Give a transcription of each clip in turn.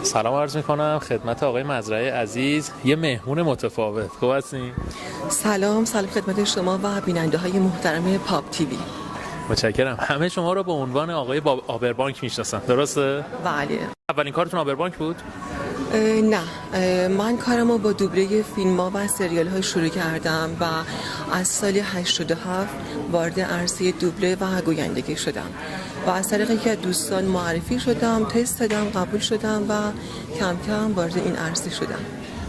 سلام عرض میکنم خدمت آقای مزرعه عزیز، یه مهمون متفاوت. خوب هستین؟ سلام خدمت شما و بیننده های محترم پاپ تیوی. متشکرم. همه شما رو به عنوان آقای آبربانک میشناسن، درسته؟ بله. اولین کارتون آبربانک بود؟ نه، من کارمو با دوبله فیلم ها و سریال ها شروع کردم و از سال 87 وارد عرصه دوبله و گویندگی شدم و از طریق یکی از دوستان معرفی شدم، تست دادم، قبول شدم و کم کم وارد این عرصه شدم.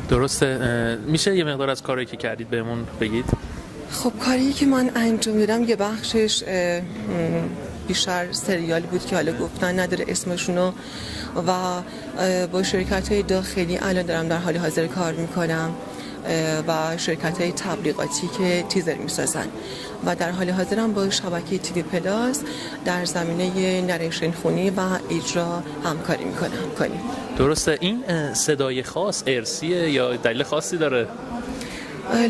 درسته. میشه یه مقدار از کاری که کردید بهمون بگید؟ خب کاری که من انجام دادم یه بخشش بیشتر سریال بود که حالا گفتن نداره اسمشونو و با شرکت‌های داخلی الان دارم در حال حاضر کار میکنم و شرکت‌های تبلیغاتی که تیزر میسازن و در حال حاضرم با شبکه تیوی پلاس در زمینه نریشن خونی و اجرا همکاری میکنیم. درسته. این صدای خاص ارثیه یا دلیل خاصی داره؟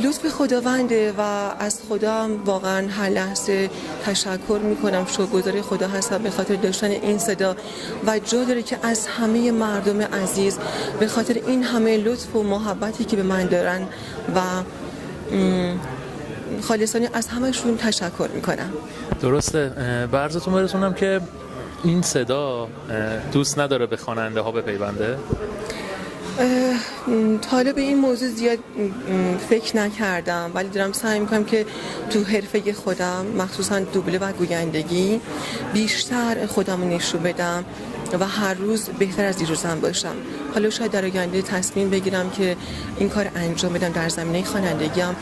لطف خداونده و از خدا واقعا هر لحظه تشکر میکنم، شکرگزار خدا هستم به خاطر داشتن این صدا و جا داره که از همه مردم عزیز به خاطر این همه لطف و محبتی که به من دارن و خالصانه از همشون تشکر میکنم. درسته. به عرضتون برسونم که این صدا دوست نداره به خواننده ها بپیونده؟ حالا به این موضوع زیاد فکر نکردم، ولی دارم سعی میکنم که تو حرفه خودم مخصوصا دوبله و گویندگی بیشتر خودم رو نشون بدم و هر روز بهتر از دیروزم باشم. حالا شاید در آینده تصمیم بگیرم که این کار انجام بدم، در زمینه خوانندگیم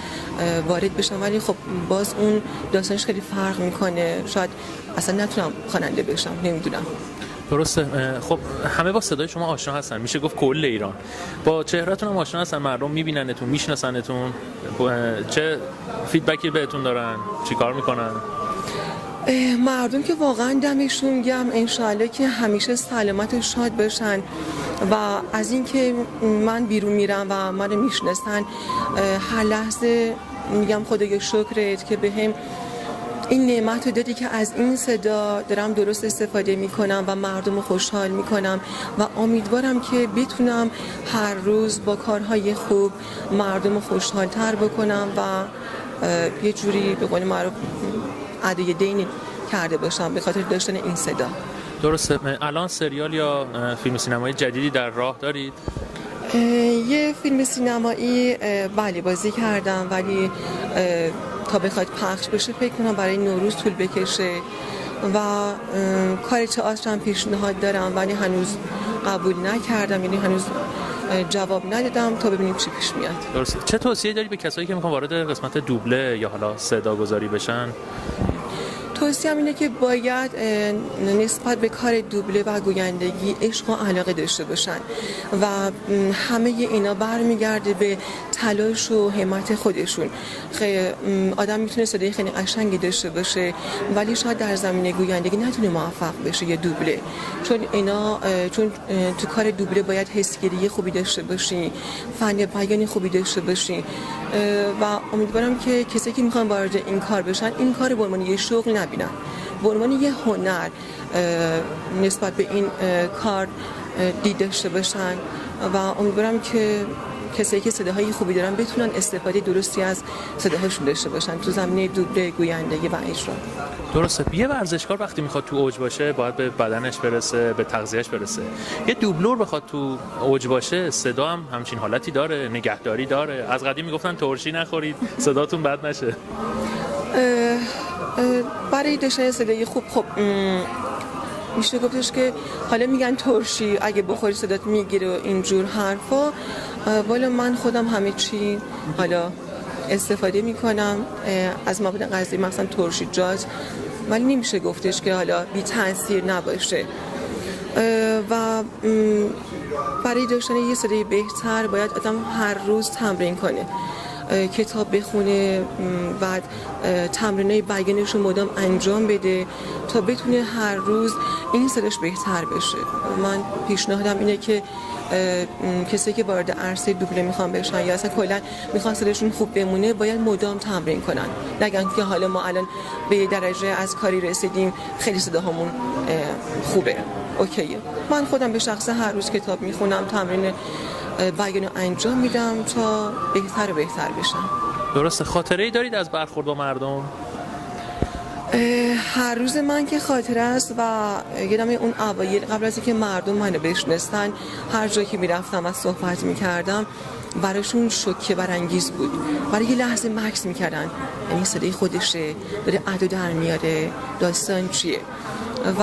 وارد بشم، ولی خب باز اون داستانش خیلی فرق میکنه، شاید اصلا نتونم خواننده بشم، نمیدونم. درسته. خب همه با صدای شما آشنا هستن، میشه گفت کل ایران با چهرهتون هم آشنا هستن، مردم میبیننتون، میشناسنتون. چه فیدبکی بهتون دارن؟ چی کار میکنن؟ مردم که واقعا دمشون گرم، انشاءالله که همیشه سلامت و شاد باشن و از اینکه من بیرون میرم و منو میشناسن هر لحظه میگم خدایا شکرت که بهم این نعمت رو دادی که از این صدا دارم درست استفاده میکنم و مردم رو خوشحال میکنم و امیدوارم که بتونم هر روز با کارهای خوب مردم رو خوشحال تر بکنم و یه جوری به قول معروف ادای دین کرده باشم به خاطر داشتن این صدا. درسته. الان سریال یا فیلم سینمایی جدیدی در راه دارید؟ یه فیلم سینمایی بله بازی کردم، ولی تا بخواد پخش بشه فکر کنم برای نوروز طول بکشه و کار تئاتر هم پیشنهاد دارم ولی هنوز قبول نکردم، یعنی هنوز جواب ندادم تا ببینیم چی پیش میاد. درسته. چه توصیه داری به کسایی که میخوان وارد قسمت دوبله یا حالا صدا گذاری بشن؟ توصیه‌ام اینه که باید نسبت به کار دوبله و گویندگی عشق و علاقه داشته باشن و همه اینا برمیگرده به تلاش و همت خودشون. آدم میتونه صدای خیلی قشنگی داشته باشه ولی شاید در زمینه گویندگی نتونه موفق بشه یا دوبله، چون تو کار دوبله باید حسگیری خوبی داشته باشی، فن بیانی خوبی داشته باشی و امیدوارم که کسی که میخوان وارد این کار بشن این کار به عنوان یه شغل نبینن، به عنوان یه هنر نسبت به این کار دید داشته باشن و امیدوارم که کسایی که صداهای خوبی دارن بتونن استفاده درستی از صداهاشون داشته باشن تو زمینه دوبله، گویندگی و اجرا. درسته. یه ورزشکار وقتی میخواد تو اوج باشه باید به بدنش برسه، به تغذیهش برسه. یه دوبلور بخواد تو اوج باشه صدا هم همچین حالتی داره، نگهداری داره. از قدیم میگفتن ترشی نخورید صداتون بد نشه. برای داشتن صدای خوب میشه گفتش که حالا میگن ترشی اگه بخوری صدات میگیره و اینجور حرفا، والا من خودم همه چی حالا استفاده میکنم از مواد غذایی مثلا ترشیجات، ولی نمیشه گفتش که حالا بی تاثیر نباشه و برای داشتن یه صدای بهتر باید آدم هر روز تمرین کنه، کتاب بخونه و تمرینای بیانش رو مدام انجام بده تا بتونه هر روز این صداش بهتر بشه. من پیشنهادم اینه که کسی که وارد عرصه دوبله میخوان بشن یا اصلا کلا میخوان صداشون خوب بمونه باید مدام تمرین کنن، نگن که حالا ما الان به درجه از کاری رسیدیم خیلی صداهامون خوبه. اوکیه. من خودم به شخصه هر روز کتاب میخونم، تمرین بیان رو انجام میدم تا بهتر و بهتر بشم. درسته. خاطره‌ای دارید از برخورد با مردم؟ هر روز من که خاطره است و یادم اون اوایل قبل از اینکه مردم منو بشناسن، هر جایی که میرفتم و صحبت میکردم براشون شوکه برانگیز بود. برای یه لحظه مکث میکردن، یعنی صدای خودشه، داره ادا در میاره، داستان چیه. و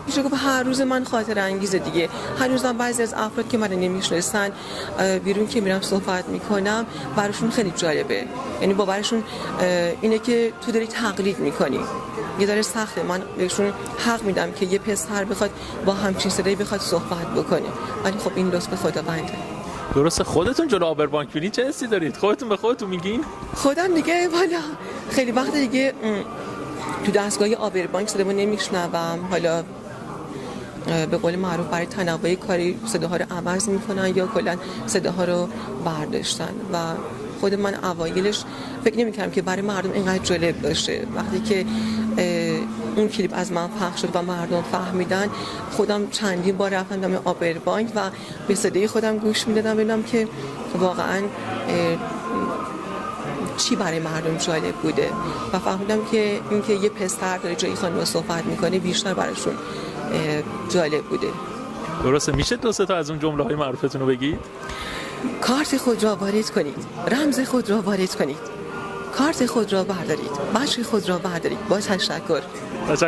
میشه گفت هر روز من خاطره انگیزه دیگه. هنوزم بعضی از افراد که من نمیشناسن بیرون که میرم صحبت میکنم براشون خیلی جالبه، یعنی باورشون اینه که تو داری تقلید میکنی. یه ذره سخته. من بهشون حق میدم که یه پسر بخواد با همچین صدایی بخواد صحبت بکنه، ولی خب این لطف خداونده. درسته. خودتون جلو آبربانک بینی چه حسی دارید؟ خودتون به خودتون میگین؟ خودم دیگه والا خیلی وقت دیگه تو دستگاه آبربانک صدامو نمیشنوم. حالا به قول معروف برای تنوع کاری صداها رو عوض میکنن یا کلا صداها رو برداشتن و خود من اوایلش فکر نمی‌کردم که برای مردم اینقدر جالب باشه. وقتی که اون کلیپ از من پخش شد و مردم فهمیدن، خودم چندین بار رفتم دم آبربانک و به صدای خودم گوش میدادم ببینم که واقعا چی برای مردم جالب بوده و فهمیدم که اینکه یه پسر داره جایی خانم صحبت میکنه بیشتر براشون جالب بوده. درسته. میشه دو سه تا از اون جمله های معروفتون رو بگید؟ کارت خود را وارد کنید، رمز خود را وارد کنید، کارت خود را بردارید، بچه خود را بردارید. با تشکر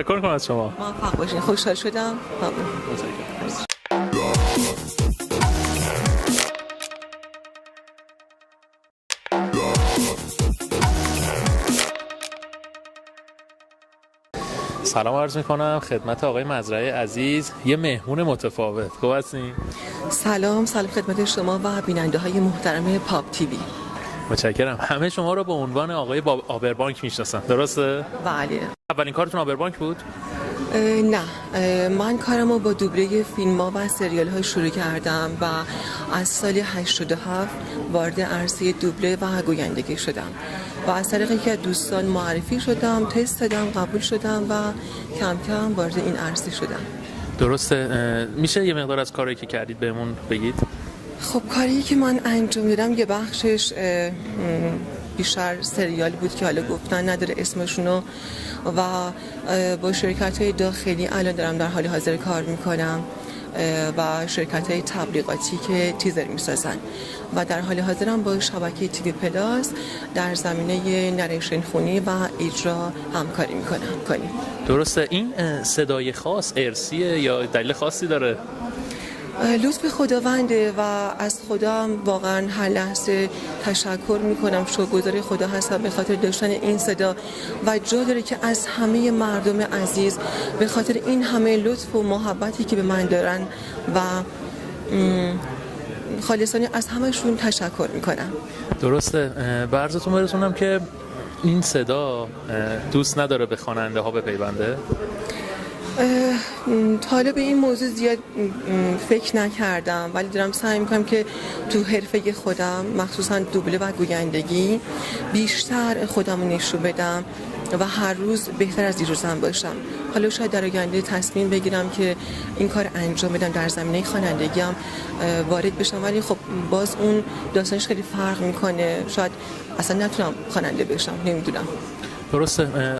کنم از شما. موفق باشین. خوشحال شدم. سلام عرض میکنم خدمت آقای مزرعه عزیز، یه مهمون متفاوت. خوب هستین؟ سلام خدمت شما و بیننده های محترم پاپ تیوی. متشکرم. همه شما رو به عنوان آقای آبربانک میشناسن، درسته؟ بله. اولین کارتون آبربانک بود؟ نه، من کارمو با دوبله فیلم‌ها و سریال‌ها شروع کردم و از سال 87 وارد عرصه دوبله و گویندگی شدم و از طریق یکی از دوستان معرفی شدم، تست دادم، قبول شدم و کم کم وارد این عرصه شدم. درسته. میشه یه مقدار از کاری که کردید بهمون بگید؟ خب کاری که من انجام دادم یه بخشش بیشتر سریال بود که حالا گفتن نداره اسمشونو و با شرکت‌های داخلی الان دارم در حال حاضر کار میکنم و شرکت‌های تبلیغاتی که تیزر میسازن و در حال حاضرم با شبکه تیوی پلاس در زمینه نریشن خونی و اجرا همکاری میکنیم. درسته. این صدای خاص ارثیه یا دلیل خاصی داره؟ لطف خداونده و از خدا واقعا هر لحظه تشکر میکنم، شکرگزار خدا هستم به خاطر داشتن این صدا و جا داره که از همه مردم عزیز به خاطر این همه لطف و محبتی که به من دارن و خالصانه از همشون تشکر میکنم. درسته. به عرضتون برسونم که این صدا دوست نداره به خواننده ها بپیونده؟ حالا به این موضوع زیاد فکر نکردم، ولی دارم سعی میکنم که تو حرفه خودم مخصوصا دوبله و گویندگی بیشتر خودم رو نشون بدم و هر روز بهتر از دیروزم باشم. حالا شاید در آینده تصمیم بگیرم که این کار انجام بدم، در زمینه خوانندگی هم وارد بشم، ولی خب باز اون داستانش خیلی فرق میکنه، شاید اصلا نتونم خواننده بشم، نمیدونم. درسته.